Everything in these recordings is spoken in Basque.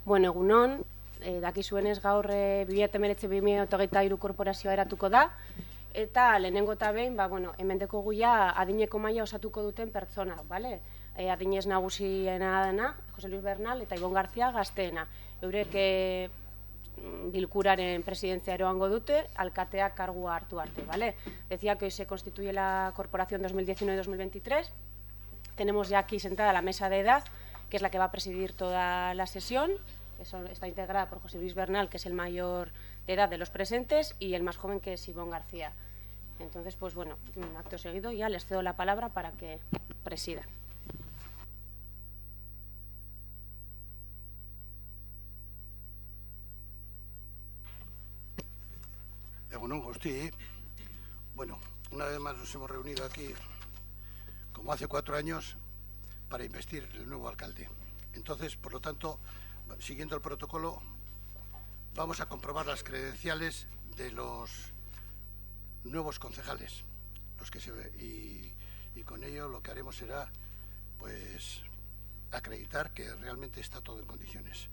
Bueno, egunon, dakizuenez gaur 2019-2023 korporazioa eratuko da, eta lehenengo eta behin, hemen dekogu ja adineko maila osatuko duten pertsona, bale? Adinez nagusiena dena, Jose Luis Bernal eta Ibon García gazteena. Eurek bilkuraren presidentzia eroango dute, alkateak kargua hartu arte, bale? Decía que hoy se constituye la corporación 2019-2023. Tenemos ya aquí sentada la mesa de edad, que es la que va a presidir toda la sesión, está integrada por José Luis Bernal, que es el mayor de edad de los presentes, y el más joven, que es Ibon García. Entonces, pues bueno, acto seguido ya les cedo la palabra para que presidan. Egunon Guzti. Bueno, una vez más nos hemos reunido aquí, como hace 4 años, para investir el nuevo alcalde. Entonces, por lo tanto, siguiendo el protocolo, vamos a comprobar las credenciales de los nuevos concejales. Y con ello lo que haremos será, pues, acreditar que realmente está todo en condiciones.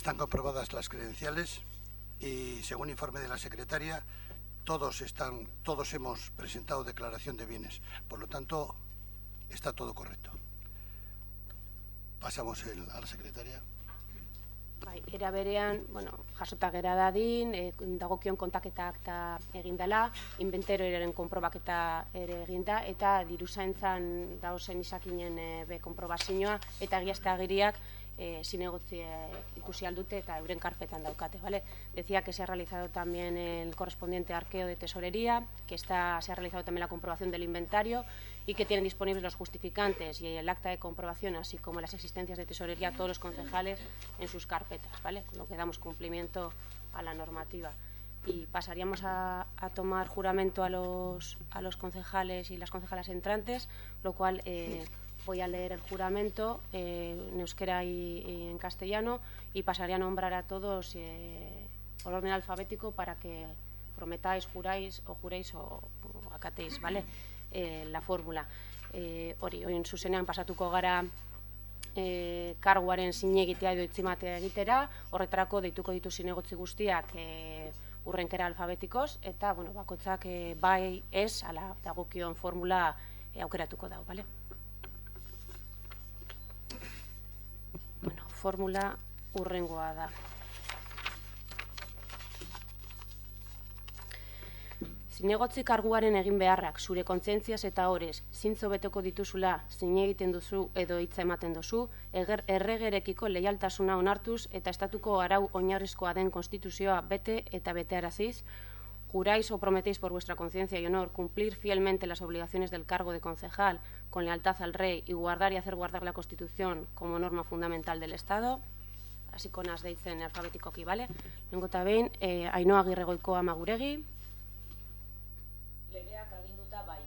están comprobadas las credenciales y, según informe de la secretaria, todos hemos presentado declaración de bienes. Por lo tanto, está todo correcto. Pasamos a la secretaria. Era berean, jasota gera dadin, dagokion kontaketak eta egindala, inventarioaren konprobaketa ere eginda, eta diruzaintzan dagozen izakinen konprobazioa, eta egiazte agiriak zinegotzi ikusi aldute eta euren karpetan daukate, ¿vale? Decía que se ha realizado también el correspondiente arqueo de tesorería, que se ha realizado también la comprobación del inventario y que tienen disponibles los justificantes y el acta de comprobación, así como las existencias de tesorería, todos los concejales en sus carpetas, ¿vale? Con lo que damos cumplimiento a la normativa. Y pasaríamos a tomar juramento a los concejales y las concejalas entrantes, lo cual voy a leer el juramento en euskera y en castellano y pasaré a nombrar a todos por orden alfabético para que prometáis, juréis o acatéis, ¿vale? La fórmula. Oin zuzenean pasatuko gara karguaren zinegitea edo itzimatea egitera, horretarako deituko ditu zinegotzi guztiak urrenkera alfabetikoz, eta bakoitzak bai ez, ala dagokion formula aukeratuko dau, bale? Formula urrengoa da. Zinegotzi karguaren egin beharrak, zure kontzientziaz eta horrez, zintzo beteko dituzula, zine egiten duzu edo hitza ematen duzu, erregerekiko leialtasuna onartuz eta estatuko arau oinarrizkoa den konstituzioa bete eta betearaziz, juráis o prometéis por vuestra conciencia y honor cumplir fielmente las obligaciones del cargo de concejal con lealtad al rey y guardar y hacer guardar la Constitución como norma fundamental del Estado. Así con as deitzen alfabetikoki, ¿vale? Lehenengo eta behin, Ainhoa Agirre Goikoa Maguregi. Legeak aginduta bai.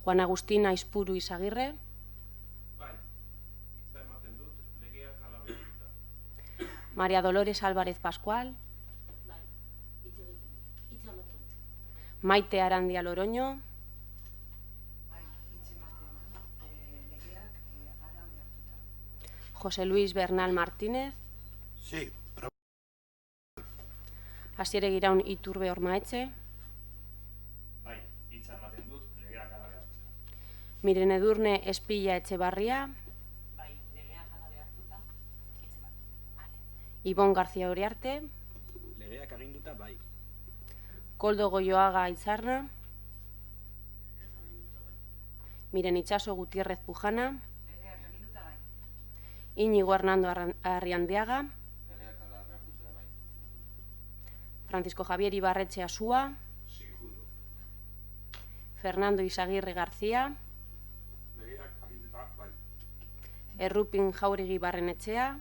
Juan Agustín Aizpuru Izagirre. Bai, hitza ematen dut, legeak hala behartuta. María Dolores Álvarez Pascual. Maite Arandia Loroño. José Luis Bernal Martínez. Sí. Asier Egiraun Iturbe Ormaetxe. Bai, hitza ematen dut, legeak hala behartuta. Miren Edurne Espilla Etxebarria. Bai, legeak hala behartuta, hitza ematen. Ibon García Oriarte. Legeak aginduta bai. Koldo Goyoaga Itzarna. Miren Itxaso Gutiérrez Pujana. Íñigo Hernando Arriandiaga. Francisco Javier Ibarretxe Asúa. Fernando Izagirre García. Errupin Jauregi Barrenetxea.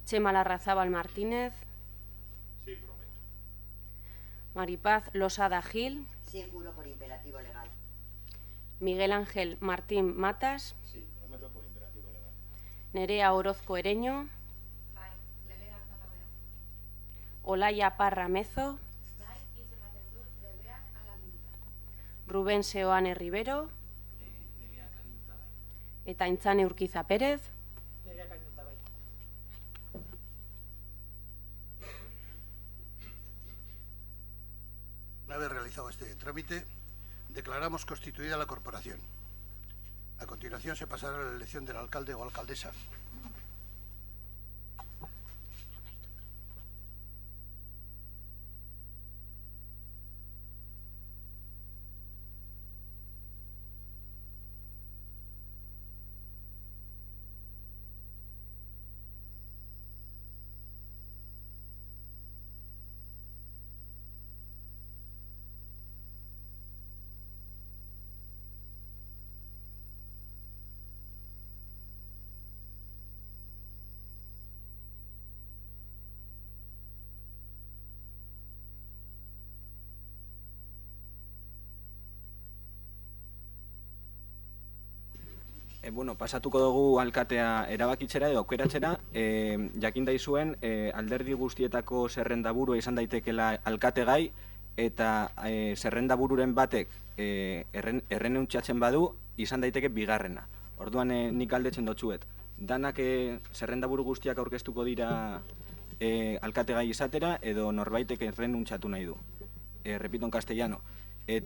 Txema Larrazabal Martínez. Sí, prometo. Maripaz Losada Gil. Sí, juro por imperativo legal. Miguel Ángel Martín Matas. Sí, prometo por imperativo legal. Nerea Orozco Ereño. Bai, legeak hala behartuta. Olaya Parra Mezo. Bai, hitza ematen dut, legeak hala aginduta. Rubén Seoane Rivero. Legeak aginduta bai. Eta Intzane Urquiza Pérez. Legeak aginduta bai. Una vez realizado este trámite, declaramos constituida la corporación. A continuación se pasará a la elección del alcalde o alcaldesa. Pasatuko dugu alkatea erabakitzera edo aukeratzera, jakin daizuen alderdi guztietako zerrendaburua izan daitekela alkategai eta zerrendabururen batek errenuntziatzen badu izan daiteke bigarrena. Orduan nik galdetzen dotzuet, danak zerrendaburu guztiak aurkeztuko dira alkategai izatera edo norbaitek errenuntzatu nahi du. Repito en castellano.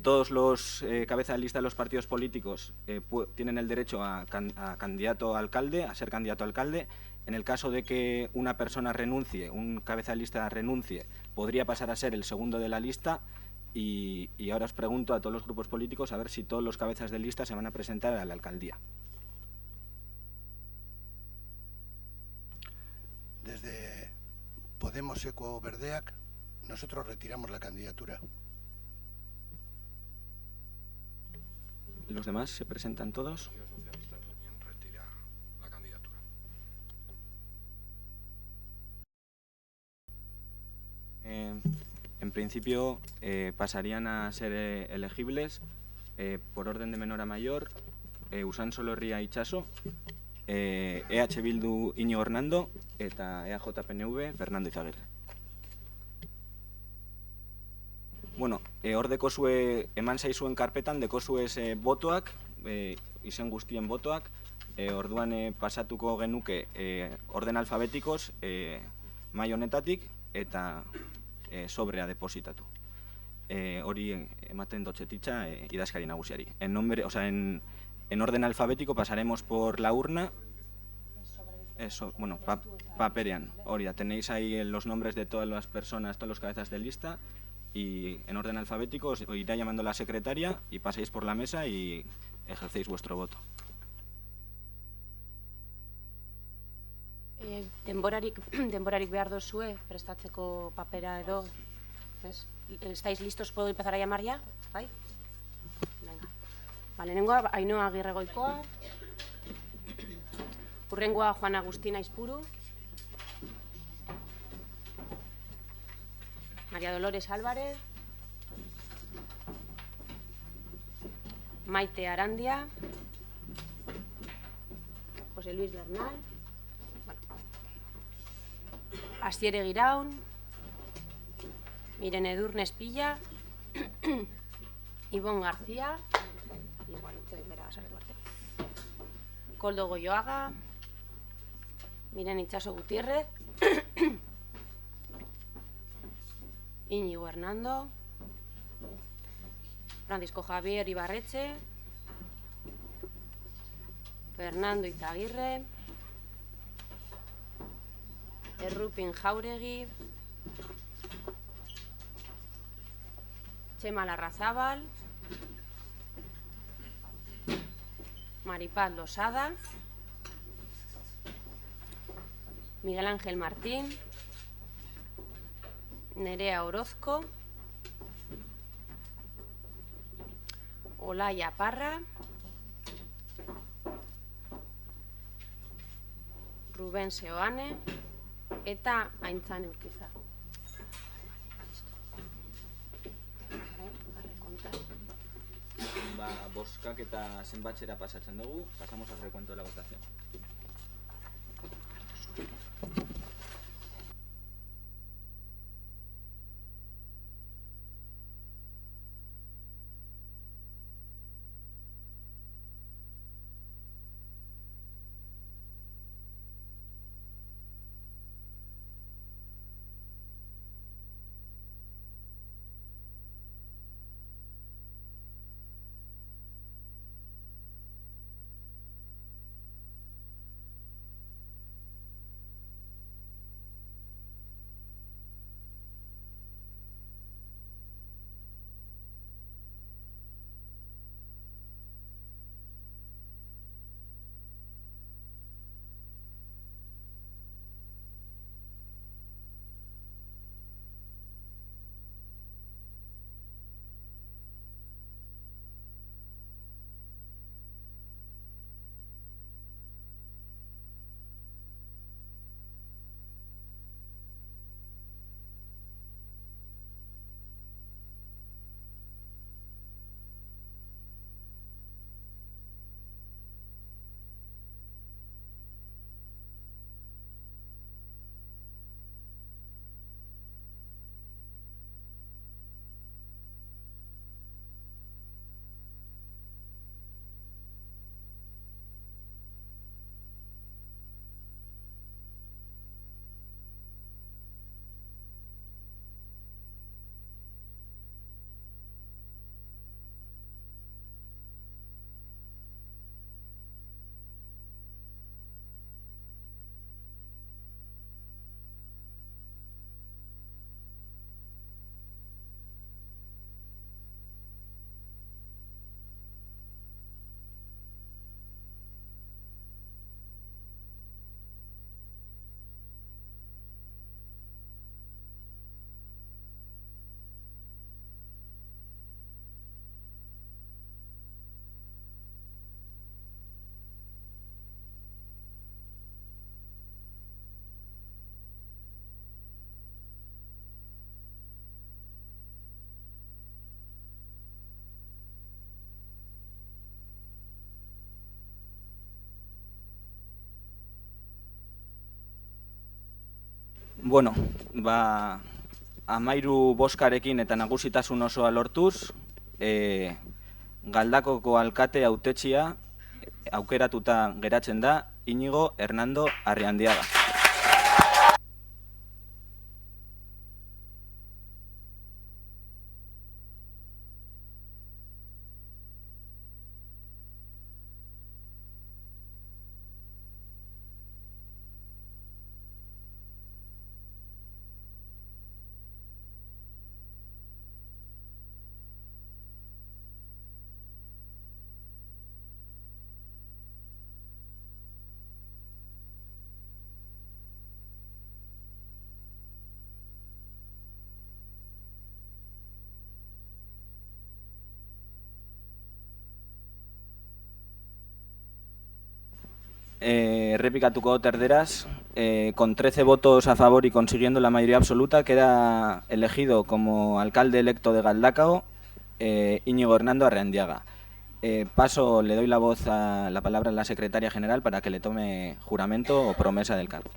Todos los cabezas de lista de los partidos políticos tienen el derecho a candidato a alcalde, a ser candidato a alcalde. En el caso de que una persona renuncie, un cabeza de lista renuncie, podría pasar a ser el segundo de la lista. Y ahora os pregunto a todos los grupos políticos a ver si todos los cabezas de lista se van a presentar a la alcaldía. Desde Podemos Equo Berdeak, nosotros retiramos la candidatura. ¿Los demás se presentan todos? El Partido Socialista también retira la candidatura. En principio pasarían a ser elegibles por orden de menor a mayor Usan Solorria Itxaso, EH Bildu Iñigo Hernando eta EAJ PNV Fernando Izagirre. Bueno, hor dekozue, eman zaizuen karpetan dekozue botoak, izen guztien botoak, orduan pasatuko genuke orden alfabetikoz mai honetatik eta sobrea depositatu. Hori ematen dotxetitza idazkari nagusiari. En orden alfabético pasaremos por la urna. Eso, bueno, paperean. Hori, tenéis ahí los nombres de todas las personas, todos los cabezas de lista. Y en orden alfabético os irá llamando la secretaria y paséis por la mesa y ejercéis vuestro voto. Denborarik behar dozue, prestatzeko papera edo. ¿Estáis listos? ¿Puedo empezar a llamar ya? ¿Bai? Venga. Vale, lehenengoa Ainhoa Agirre Goikoa. Hurrengoa Juan Agustín Aizpuru. María Dolores Álvarez. Maite Arandia. José Luis Bernal. Bueno. Asier Egiraun. Irene Edurne Espilla. Ivonne García. Y bueno, Koldo Goyoaga. Miren Itxaso Gutiérrez. Íñigo Hernando. Francisco Javier Ibarreche. Fernando Izagirre. Errupin Jauregui. Txema Larrazábal. Maripaz Losada. Miguel Ángel Martín. Nerea Orozco. Olaya Parra. Rubén Seoane. Eta Aintzane Urquiza. Boskak eta zenbatxera pasatzen dugu, pasamos al recuento de la votación. Bueno, 13 bozkarekin eta nagusitasun osoa lortuz, Galdakoko alkate hautetsia aukeratuta geratzen da Iñigo Hernando Arriandiaga. Repicatuko terderas, con 13 votos a favor y consiguiendo la mayoría absoluta, queda elegido como alcalde electo de Galdakao Iñigo Hernando Arriandiaga. Le doy la palabra a la secretaria general para que le tome juramento o promesa del cargo.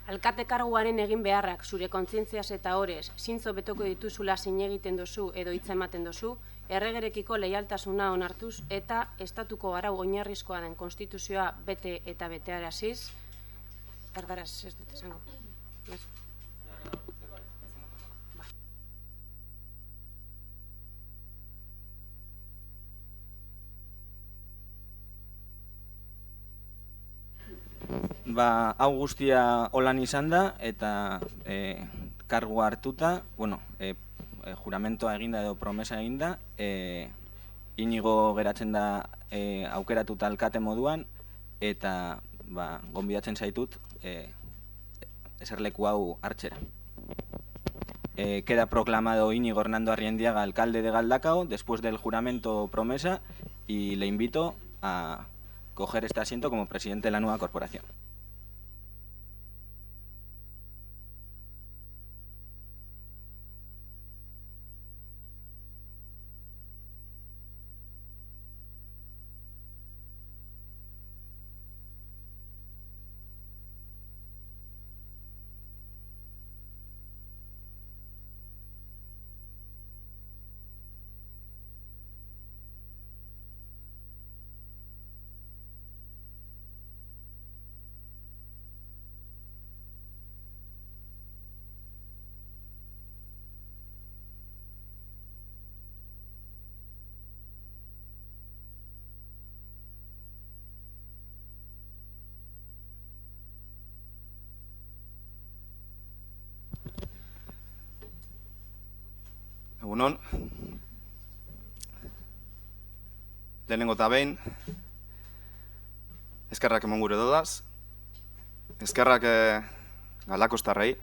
Alkate karguaren egin beharrak zure kontzientziaz eta orez zintzo betoko dituzula zin egiten dozu edo hitza ematen dozu, erregerekiko leialtasuna onartuz eta estatuko arau oinarrizkoa den konstituzioa bete eta betearaziz, erdaraz ez dut esango. Hau guztia holan izan da eta kargua hartuta, juramentoa eginda edo promesa eginda, Iñigo geratzen da aukeratuta alkate moduan eta gonbidatzen zaitut eserleku hau hartzera. Queda proclamado Iñigo Hernando Arriandiaga alcalde de Galdakao después del juramento o promesa y le invito a coger este asiento como presidente de la nueva corporación. Egunon, lehenengo eta behin, eskerrak eman gure dodaz, eskerrak Galdakostarrei,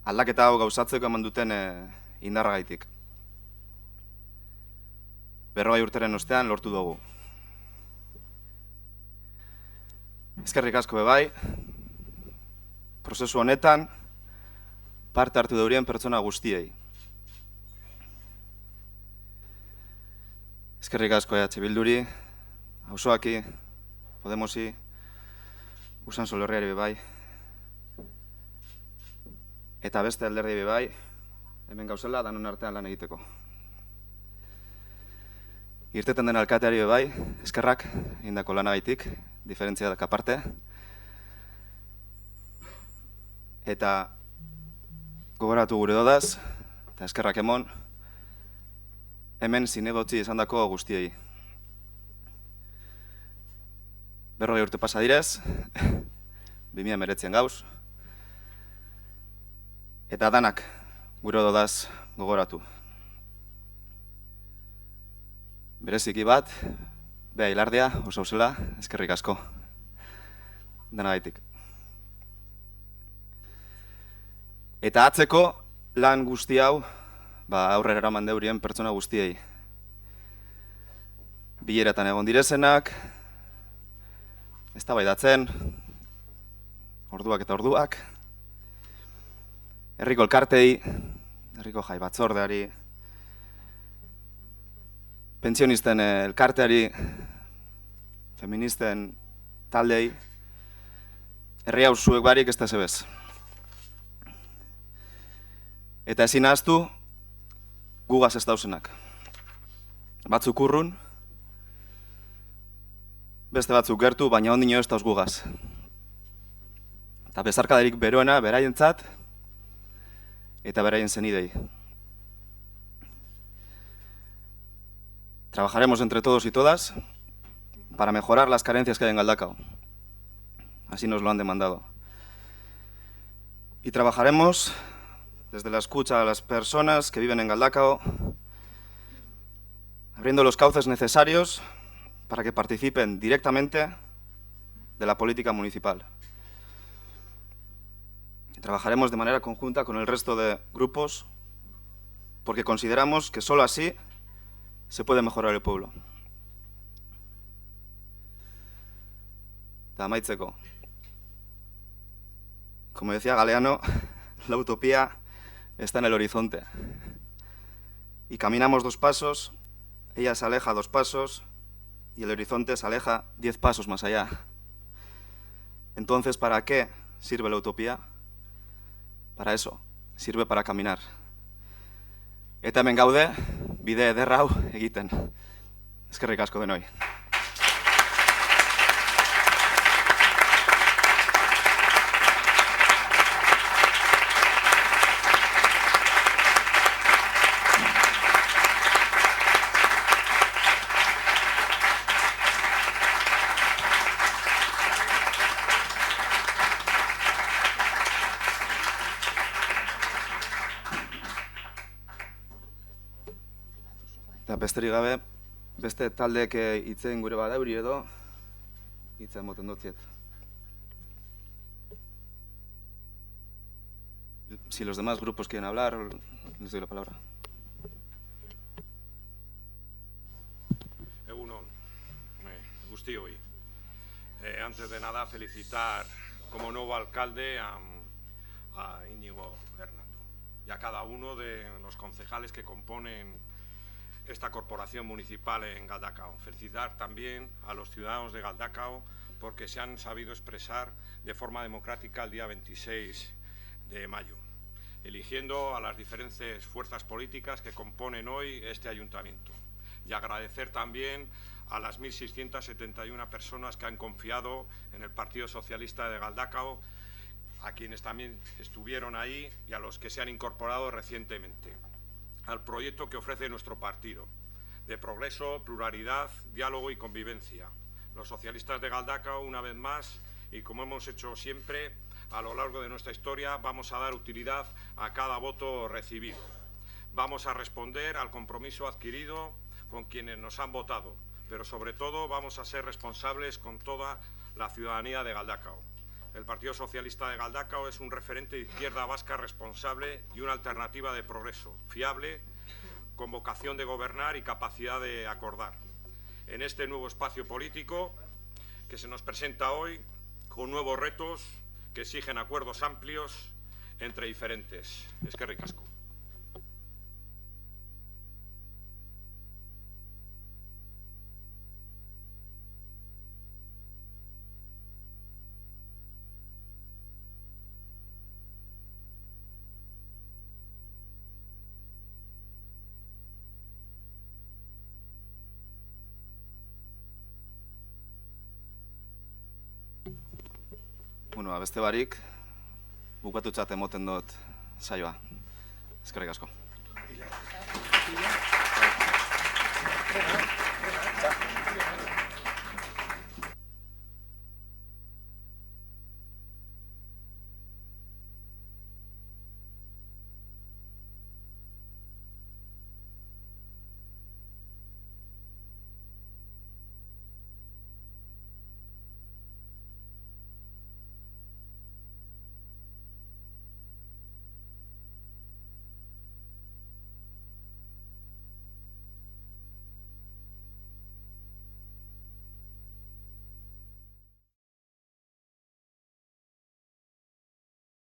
aldaketa hau gauzatzeko eman duten indarragaitik. 40 urteren ostean lortu dugu. Eskerrik asko bebai, prozesu honetan, parte hartu daurien pertsona guztiei. Eskerrik asko EH Bilduri, auzoaki, Podemosi, Usan Solorriari bebai, eta beste alderdi bebai, hemen gauzela danon artean lan egiteko. Irteten den alkateari bebai, eskerrak, indako lanagaitik, diferentziak aparte, eta gogoratu gure dodaz, eta eskerrak emon, hemen zinegotzi esandako guztiei. 40 urte pasa direz, 2019 gauz, eta danak gure dodaz gogoratu. Bereziki bat, beha hilardea, oso zela, eskerrik asko, denagaitik. Eta atzeko lan guzti hau aurrera eraman deurien pertsona guztiei. Bileratan egon direzenak, eztabaidatzen, orduak eta orduak, herriko elkartei, herriko jai batzordeari, pentsionisten elkarteari, feministen taldei, herri hau zuek barik ez da zebez. Eta ezin ahaztu, gugaz ez dauzenak. Batzuk urrun, beste batzuk gertu, baina ondino ez dauz gugaz. Eta bezarkadarik beroena beraientzat eta beraien zenidei. Trabajaremos entre todos y todas para mejorar las carencias que hay en Galdakao. Así nos lo han demandado. Y trabajaremos desde la escucha a las personas que viven en Galdakao, abriendo los cauces necesarios para que participen directamente de la política municipal. Y trabajaremos de manera conjunta con el resto de grupos porque consideramos que solo así se puede mejorar el pueblo. Eta amaitzeko. Como decía Galeano, la utopía está en el horizonte. Y caminamos 2 pasos, ella se aleja 2 pasos y el horizonte se aleja 10 pasos más allá. Entonces, ¿para qué sirve la utopía? Para eso, sirve para caminar. Eta hemen gaude, bide ederra hau egiten. Eskerrik asko denoi. Eta besterik gabe, beste taldeek hitzein gure badauri edo, hitza emoten dutziet. Si los demás grupos quieren hablar, les doy la palabra. Egunon, guztioi. Antes de nada, felicitar como nuevo alcalde a Íñigo Hernando y a cada uno de los concejales que componen esta corporación municipal en Galdakao. Felicitar también a los ciudadanos de Galdakao porque se han sabido expresar de forma democrática el día 26 de mayo, eligiendo a las diferentes fuerzas políticas que componen hoy este ayuntamiento. Y agradecer también a las 1.671 personas que han confiado en el Partido Socialista de Galdakao, a quienes también estuvieron ahí y a los que se han incorporado recientemente al proyecto que ofrece nuestro partido, de progreso, pluralidad, diálogo y convivencia. Los socialistas de Galdakao, una vez más, y como hemos hecho siempre a lo largo de nuestra historia, vamos a dar utilidad a cada voto recibido. Vamos a responder al compromiso adquirido con quienes nos han votado, pero sobre todo vamos a ser responsables con toda la ciudadanía de Galdakao. El Partido Socialista de Galdakao es un referente de izquierda vasca responsable y una alternativa de progreso, fiable, con vocación de gobernar y capacidad de acordar. En este nuevo espacio político que se nos presenta hoy, con nuevos retos que exigen acuerdos amplios entre diferentes. Eskerrik asko. Bueno, beste barik, bukatutzat emoten dut saioa. Eskerrik asko.